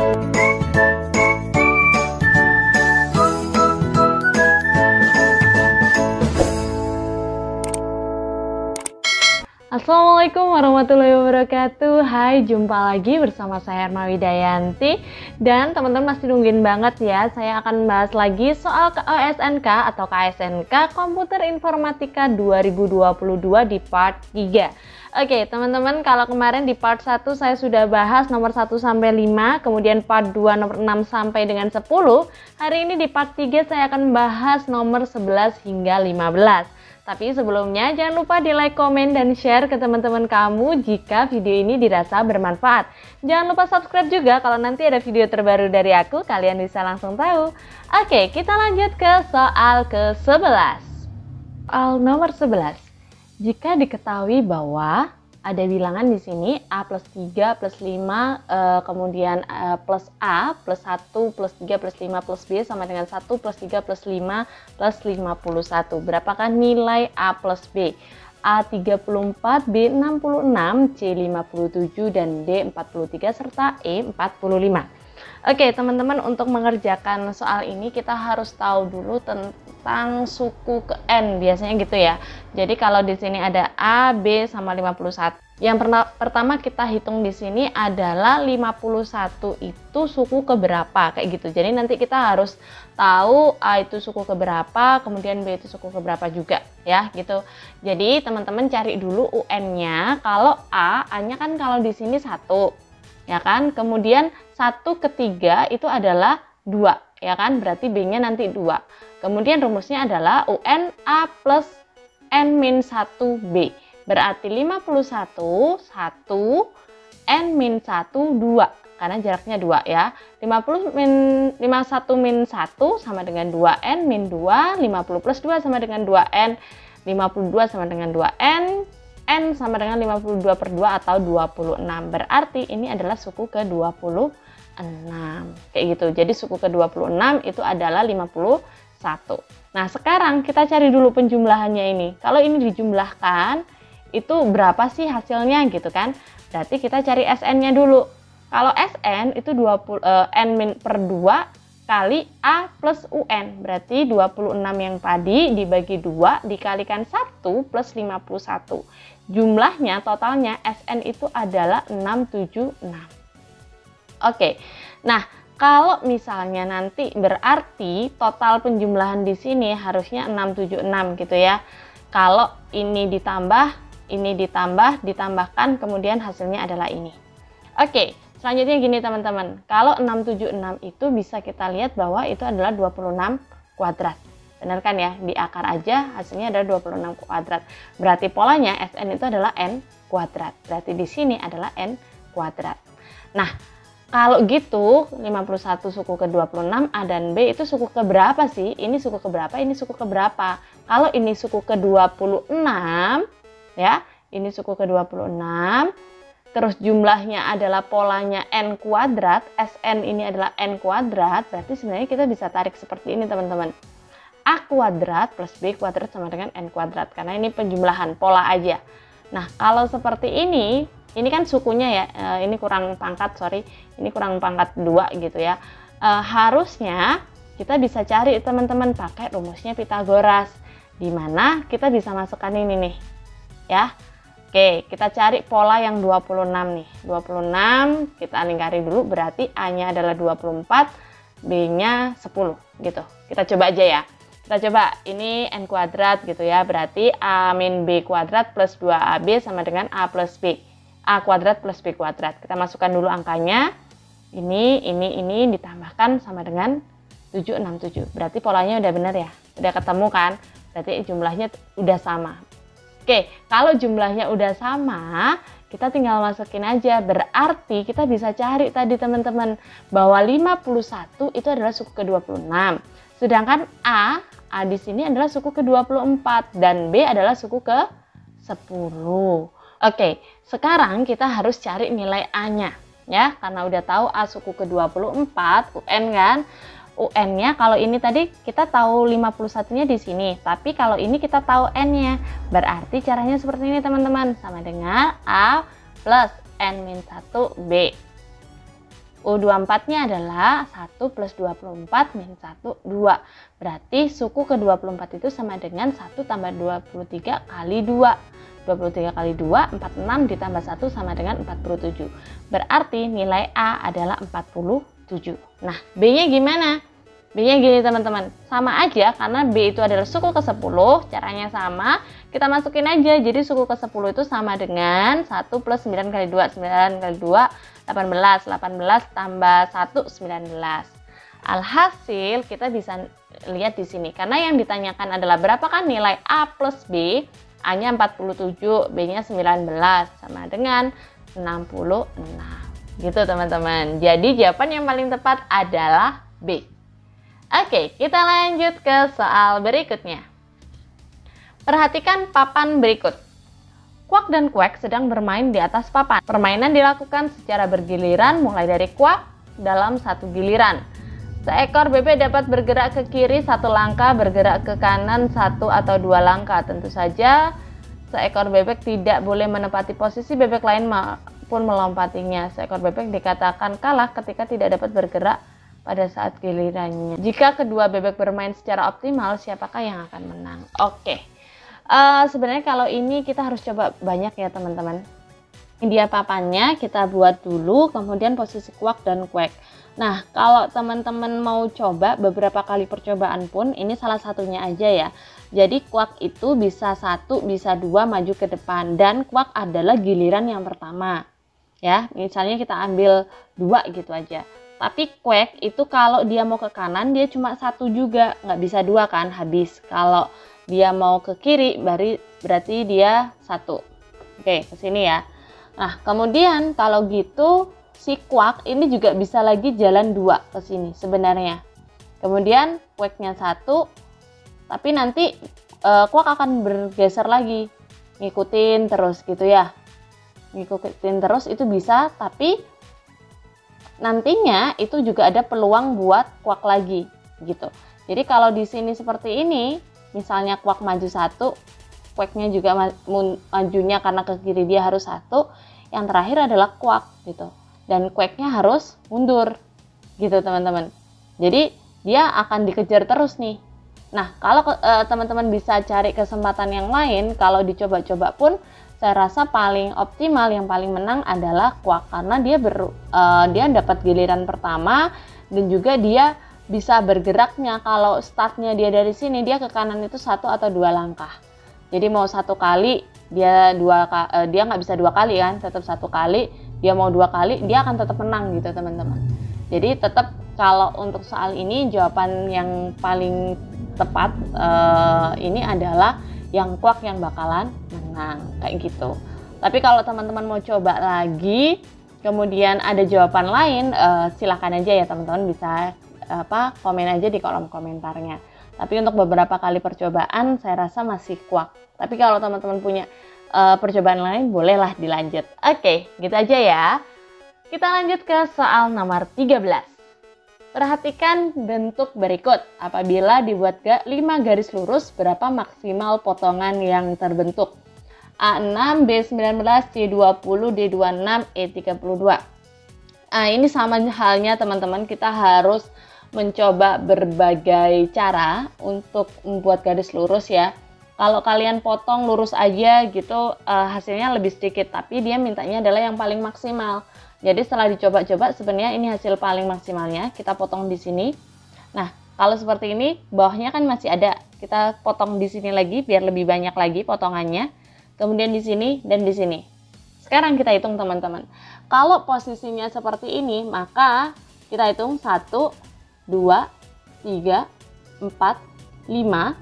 Assalamualaikum warahmatullahi wabarakatuh. Hai, jumpa lagi bersama saya Herma Widayanti. Dan teman-teman masih nungguin banget ya, saya akan bahas lagi soal OSNK atau KSNK Komputer Informatika 2022 di part 3. Oke teman-teman, kalau kemarin di part 1 saya sudah bahas nomor 1 sampai 5, kemudian part 2 nomor 6 sampai dengan 10. Hari ini di part 3 saya akan bahas nomor 11 hingga 15. Tapi sebelumnya jangan lupa di like, komen, dan share ke teman-teman kamu jika video ini dirasa bermanfaat. Jangan lupa subscribe juga kalau nanti ada video terbaru dari aku, kalian bisa langsung tahu. Oke, kita lanjut ke soal ke-11. Soal nomor 11. Jika diketahui bahwa ada bilangan di sini A plus 3 plus 5, kemudian plus A plus 1 plus 3 plus 5 plus B sama dengan 1 plus 3 plus 5 plus 51. Berapakah nilai A plus B? A 34, B 66, C 57, dan D 43, serta E 45. Oke teman-teman, untuk mengerjakan soal ini kita harus tahu dulu tentang suku ke N, biasanya gitu ya. Jadi kalau di sini ada A, B sama 51. Yang pertama kita hitung di sini adalah 51 itu suku ke berapa, kayak gitu. Jadi nanti kita harus tahu A itu suku ke berapa, kemudian B itu suku ke berapa juga ya, gitu. Jadi teman-teman cari dulu UN-nya. Kalau A-nya kan kalau di sini 1. Ya kan, kemudian 1 ke 3 itu adalah 2, ya kan, berarti B-nya nanti 2. Kemudian rumusnya adalah UN A plus N-1B, berarti 51, 1, N-1, 2, karena jaraknya 2 ya. 51 min 1 sama dengan 2N min 2, 50 plus 2 sama dengan 2N, 52 sama dengan 2N, N sama dengan 52 per 2 atau 26. Berarti ini adalah suku ke-26. Kayak gitu. Jadi suku ke-26 itu adalah 51. Nah, sekarang kita cari dulu penjumlahannya ini. Kalau ini dijumlahkan, itu berapa sih hasilnya gitu kan? Berarti kita cari SN-nya dulu. Kalau SN itu N per 2 kali A plus UN. Berarti 26 yang tadi dibagi 2 dikalikan 1 plus 51. Jumlahnya totalnya SN itu adalah 676. Oke, nah kalau misalnya nanti berarti total penjumlahan di sini harusnya 676 gitu ya. Kalau ini ditambah, ditambahkan, kemudian hasilnya adalah ini. Oke, selanjutnya gini teman-teman. Kalau 676 itu bisa kita lihat bahwa itu adalah 26 kuadrat. Benar kan ya? Di akar aja hasilnya adalah 26 kuadrat. Berarti polanya SN itu adalah N kuadrat. Berarti di sini adalah N kuadrat. Nah, kalau gitu 51 suku ke-26 A dan B itu suku ke berapa sih? Ini suku ke berapa? Ini suku ke berapa? Kalau ini suku ke-26 ya, ini suku ke-26. Terus jumlahnya adalah polanya N kuadrat, SN ini adalah N kuadrat, berarti sebenarnya kita bisa tarik seperti ini teman-teman. A kuadrat plus B kuadrat sama dengan N kuadrat, karena ini penjumlahan, pola aja. Nah, kalau seperti ini kan sukunya ya, ini kurang pangkat, ini kurang pangkat 2 gitu ya. Harusnya kita bisa cari teman-teman pakai rumusnya Pitagoras, di mana kita bisa masukkan ini nih, ya. Oke, kita cari pola yang 26 nih. 26 kita lingkari dulu, berarti A-nya adalah 24, B-nya 10 gitu. Kita coba aja ya. Kita coba, ini N kuadrat gitu ya, berarti A min B kuadrat plus 2AB sama dengan A plus B. A kuadrat plus B kuadrat. Kita masukkan dulu angkanya. Ini ditambahkan sama dengan 767. Berarti polanya udah benar ya. Udah ketemu kan? Berarti jumlahnya udah sama. Oke, kalau jumlahnya udah sama, kita tinggal masukin aja. Berarti kita bisa cari tadi teman-teman bahwa 51 itu adalah suku ke-26. Sedangkan A di sini adalah suku ke-24 dan B adalah suku ke-10. Oke, sekarang kita harus cari nilai A-nya ya, karena udah tahu A suku ke-24, UN kan. UN-nya kalau ini tadi kita tahu 51-nya di sini, tapi kalau ini kita tahu N-nya. Berarti caranya seperti ini teman-teman, sama dengan A plus N-1B. U24-nya adalah 1 plus 24 min 1, 2. Berarti suku ke-24 itu sama dengan 1 tambah 23 kali 2. 23 kali 2, 46 ditambah 1 sama dengan 47. Berarti nilai A adalah 47. Nah, B-nya gimana? B-nya gini teman-teman, sama aja karena B itu adalah suku ke-10, caranya sama, kita masukin aja. Jadi suku ke-10 itu sama dengan 1 plus 9 kali 2, 9 kali 2, 18, 18 tambah 1, 19. Alhasil kita bisa lihat di sini, karena yang ditanyakan adalah berapakah nilai A plus B, A-nya 47, B-nya 19, sama dengan 66. Gitu teman-teman, jadi jawaban yang paling tepat adalah B. Oke, kita lanjut ke soal berikutnya. Perhatikan papan berikut. Kuak dan Kuek sedang bermain di atas papan. Permainan dilakukan secara bergiliran mulai dari Kuak dalam satu giliran. Seekor bebek dapat bergerak ke kiri satu langkah, bergerak ke kanan satu atau dua langkah. Tentu saja seekor bebek tidak boleh menempati posisi bebek lain maupun melompatinya. Seekor bebek dikatakan kalah ketika tidak dapat bergerak pada saat gilirannya. Jika kedua bebek bermain secara optimal, siapakah yang akan menang? Oke, sebenarnya kalau ini kita harus coba banyak ya teman-teman. Dia papannya kita buat dulu, kemudian posisi Kuak dan Kuek. Nah, kalau teman-teman mau coba beberapa kali percobaan pun, ini salah satunya aja ya. Jadi Kuak itu bisa 1, bisa 2 maju ke depan, dan Kuak adalah giliran yang pertama. Ya, misalnya kita ambil 2 gitu aja. Tapi Kuek itu kalau dia mau ke kanan dia cuma 1 juga, nggak bisa 2 kan, habis. Kalau dia mau ke kiri berarti dia 1. Oke, ke sini ya. Nah, kemudian kalau gitu si Kuak ini juga bisa lagi jalan 2 ke sini sebenarnya. Kemudian Kueknya 1, tapi nanti Kuak akan bergeser lagi, ngikutin terus gitu ya. Ngikutin terus itu bisa, tapi nantinya itu juga ada peluang buat Kuak lagi gitu. Jadi kalau di sini seperti ini, misalnya Kuak maju 1, Kueknya juga majunya karena ke kiri dia harus 1, yang terakhir adalah Kuak gitu. Dan Kueknya harus mundur gitu teman-teman. Jadi dia akan dikejar terus nih. Nah, kalau teman-teman bisa cari kesempatan yang lain, kalau dicoba-coba pun saya rasa paling optimal, yang paling menang adalah Kuak, karena dia dapat giliran pertama dan juga dia bisa bergeraknya. Kalau startnya dia dari sini, dia ke kanan itu 1 atau 2 langkah. Jadi mau 1 kali dia dia nggak bisa 2 kali kan, tetap 1 kali. Dia mau 2 kali, dia akan tetap menang gitu teman-teman. Jadi tetap kalau untuk soal ini jawaban yang paling tepat ini adalah yang Kuak yang bakalan menang kayak gitu. Tapi kalau teman-teman mau coba lagi, kemudian ada jawaban lain, silahkan aja ya teman-teman, bisa komen aja di kolom komentarnya. Tapi untuk beberapa kali percobaan saya rasa masih Kuak. Tapi kalau teman-teman punya percobaan lain, bolehlah dilanjut. Oke, gitu aja ya. Kita lanjut ke soal nomor 13. Perhatikan bentuk berikut. Apabila dibuat 5 garis lurus, berapa maksimal potongan yang terbentuk? A6, B19, C20, D26, E32. Nah, ini sama halnya teman-teman, kita harus mencoba berbagai cara untuk membuat garis lurus ya. Kalau kalian potong lurus aja gitu, hasilnya lebih sedikit, tapi dia mintanya adalah yang paling maksimal. Jadi setelah dicoba-coba, sebenarnya ini hasil paling maksimalnya. Kita potong di sini. Nah, kalau seperti ini, bawahnya kan masih ada. Kita potong di sini lagi, biar lebih banyak lagi potongannya. Kemudian di sini dan di sini. Sekarang kita hitung teman-teman. Kalau posisinya seperti ini, maka kita hitung 1, 2, 3, 4, 5,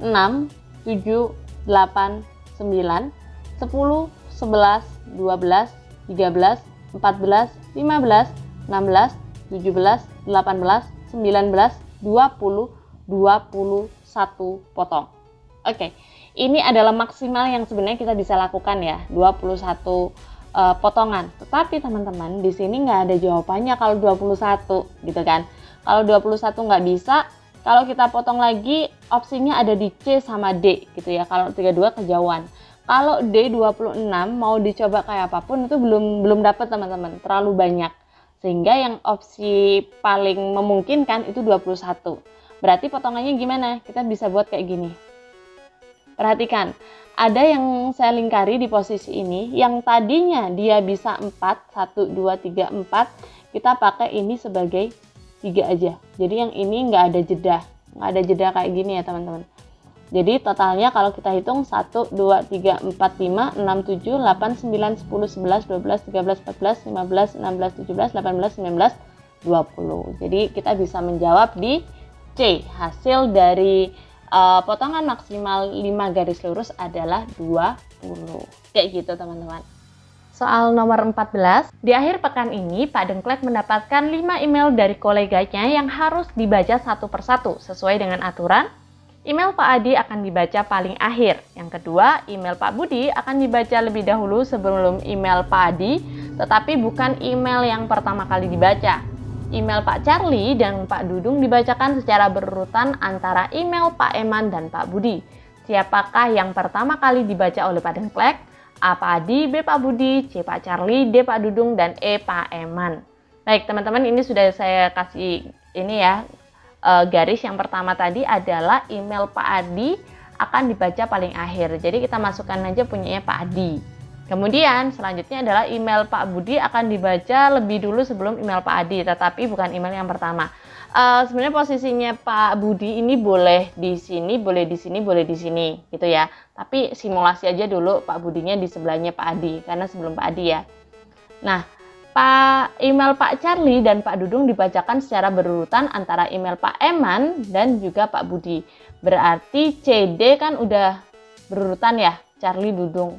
6, 7, 8, 9, 10, 11, 12, 13, 14, 15, 16, 17, 18, 19, 20, 21 potong. Oke, ini adalah maksimal yang sebenarnya kita bisa lakukan ya, 21 potongan. Tetapi teman-teman, di sini nggak ada jawabannya kalau 21 gitu kan. Kalau 21 nggak bisa, kalau kita potong lagi, opsinya ada di C sama D gitu ya. Kalau 32 kejauhan. Kalau D26 mau dicoba kayak apapun itu belum dapat teman-teman, terlalu banyak. Sehingga yang opsi paling memungkinkan itu 21. Berarti potongannya gimana? Kita bisa buat kayak gini. Perhatikan, ada yang saya lingkari di posisi ini, yang tadinya dia bisa 4, 1, 2, 3, 4, kita pakai ini sebagai 3 aja. Jadi yang ini nggak ada jeda kayak gini ya teman-teman. Jadi totalnya kalau kita hitung 1, 2, 3, 4, 5, 6, 7, 8, 9, 10, 11, 12, 13, 14, 15, 16, 17, 18, 19, 20. Jadi kita bisa menjawab di C. Hasil dari potongan maksimal 5 garis lurus adalah 20. Kayak gitu teman-teman. Soal nomor 14, di akhir pekan ini Pak Dengklek mendapatkan 5 email dari koleganya yang harus dibaca satu persatu sesuai dengan aturan. Email Pak Adi akan dibaca paling akhir. Yang kedua, email Pak Budi akan dibaca lebih dahulu sebelum email Pak Adi, tetapi bukan email yang pertama kali dibaca. Email Pak Charlie dan Pak Dudung dibacakan secara berurutan antara email Pak Eman dan Pak Budi. Siapakah yang pertama kali dibaca oleh Pak Dengklek? A. Pak Adi, B. Pak Budi, C. Pak Charlie, D. Pak Dudung, dan E. Pak Eman. Baik teman-teman, ini sudah saya kasih ini ya, garis yang pertama tadi adalah email Pak Adi akan dibaca paling akhir. Jadi kita masukkan aja punyanya Pak Adi. Kemudian selanjutnya adalah email Pak Budi akan dibaca lebih dulu sebelum email Pak Adi, tetapi bukan email yang pertama. Sebenarnya posisinya Pak Budi ini boleh di sini, boleh di sini, boleh di sini, gitu ya. Tapi simulasi aja dulu Pak Budinya di sebelahnya Pak Adi, karena sebelum Pak Adi ya. Nah, email Pak Charlie dan Pak Dudung dibacakan secara berurutan antara email Pak Eman dan juga Pak Budi. Berarti CD kan udah berurutan ya, Charlie, Dudung.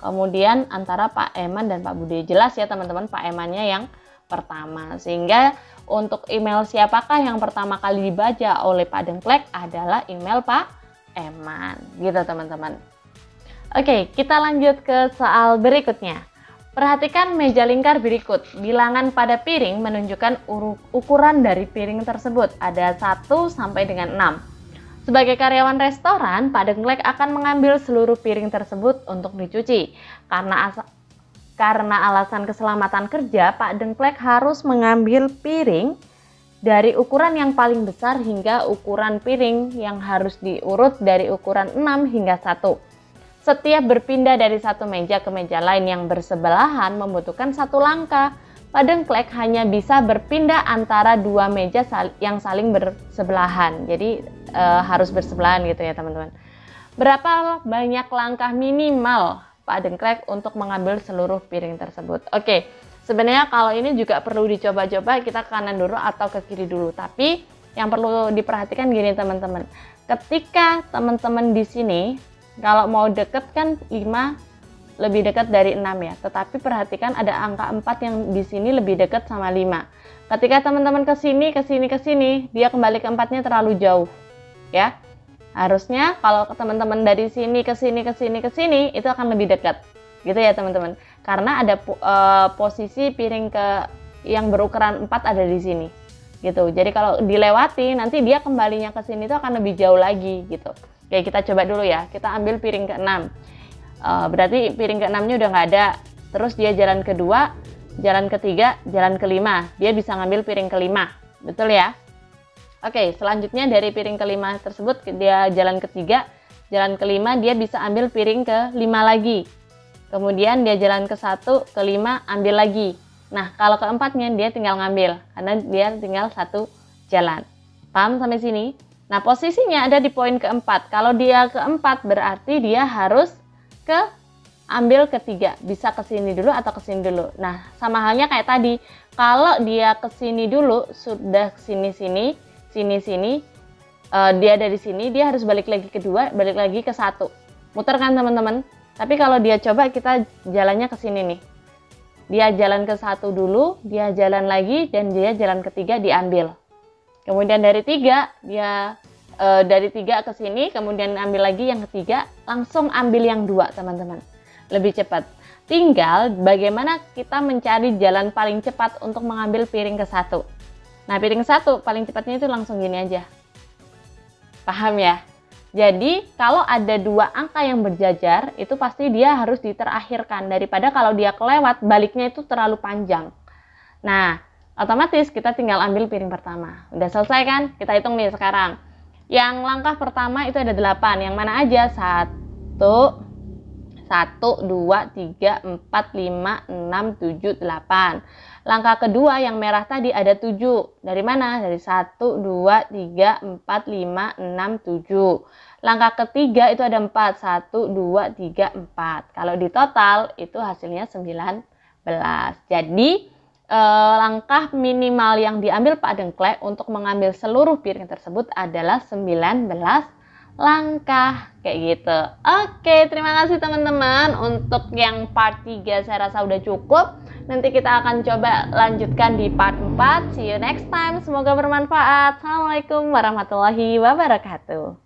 Kemudian antara Pak Eman dan Pak Budi. Jelas ya teman-teman, Pak Emannya yang pertama. Sehingga untuk email siapakah yang pertama kali dibaca oleh Pak Dengklek adalah email Pak Eman. Gitu teman-teman. Oke, kita lanjut ke soal berikutnya. Perhatikan meja lingkar berikut. Bilangan pada piring menunjukkan ukuran dari piring tersebut. Ada 1 sampai dengan 6. Sebagai karyawan restoran, Pak Dengklek akan mengambil seluruh piring tersebut untuk dicuci. Karena alasan keselamatan kerja, Pak Dengklek harus mengambil piring dari ukuran yang paling besar hingga ukuran piring yang harus diurut dari ukuran 6 hingga 1. Setiap berpindah dari satu meja ke meja lain yang bersebelahan membutuhkan satu langkah. Pak Dengklek hanya bisa berpindah antara dua meja yang saling bersebelahan. Jadi harus bersebelahan gitu ya teman-teman. Berapa banyak langkah minimal Pak Dengklek untuk mengambil seluruh piring tersebut? Oke, sebenarnya kalau ini juga perlu dicoba-coba, kita ke kanan dulu atau ke kiri dulu. Tapi yang perlu diperhatikan gini teman-teman. Ketika teman-teman di sini, kalau mau deket kan 5 lebih dekat dari 6 ya. Tetapi perhatikan ada angka 4 yang di sini lebih dekat sama 5. Ketika teman-teman ke sini, dia kembali ke 4-nya terlalu jauh. Ya. Harusnya kalau teman-teman dari sini ke sini itu akan lebih dekat. Gitu ya teman-teman. Karena ada posisi piring yang berukuran 4 ada di sini. Gitu. Jadi kalau dilewati nanti dia kembalinya ke sini itu akan lebih jauh lagi gitu. Oke, kita coba dulu ya. Kita ambil piring ke-6. Berarti piring ke-6-nya udah nggak ada. Terus dia jalan kedua, jalan ketiga, jalan kelima. Dia bisa ngambil piring ke-5. Betul ya? Oke, selanjutnya dari piring ke-5 tersebut dia jalan ketiga, jalan ke-5 dia bisa ambil piring ke-5 lagi. Kemudian dia jalan ke-1, ke-5 ambil lagi. Nah, kalau ke-4-nya dia tinggal ngambil karena dia tinggal satu jalan. Paham sampai sini? Nah, posisinya ada di poin ke-4. Kalau dia ke-4 berarti dia harus ambil ke-3. Bisa ke sini dulu atau ke sini dulu. Nah, sama halnya kayak tadi. Kalau dia ke sini dulu, sudah sini, dia dari sini, dia harus balik lagi ke-2, balik lagi ke 1. Muter kan teman-teman? Tapi kalau dia coba kita jalannya ke sini nih. Dia jalan ke 1 dulu, dia jalan lagi, dan dia jalan ke-3 diambil. Kemudian dari 3, dia dari 3 ke sini, kemudian ambil lagi yang ke-3, langsung ambil yang 2 teman-teman. Lebih cepat. Tinggal bagaimana kita mencari jalan paling cepat untuk mengambil piring ke-1. Nah, piring 1 paling cepatnya itu langsung gini aja. Paham ya? Jadi, kalau ada 2 angka yang berjajar, itu pasti dia harus diterakhirkan. Daripada kalau dia kelewat, baliknya itu terlalu panjang. Nah, Otomatis kita tinggal ambil piring pertama. Udah selesai kan? Kita hitung nih sekarang. Yang langkah pertama itu ada 8. Yang mana aja? 1, 2, 3, 4, 5, 6, 7, 8. Langkah kedua yang merah tadi ada 7. Dari mana? Dari 1, 2, 3, 4, 5, 6, 7. Langkah ketiga itu ada 4. 1, 2, 3, 4. Kalau di total itu hasilnya 19. Jadi langkah minimal yang diambil Pak Dengklek untuk mengambil seluruh piring tersebut adalah 19 langkah kayak gitu. Oke, terima kasih teman-teman. Untuk yang part 3 saya rasa udah cukup. Nanti kita akan coba lanjutkan di part 4. See you next time. Semoga bermanfaat. Assalamualaikum warahmatullahi wabarakatuh.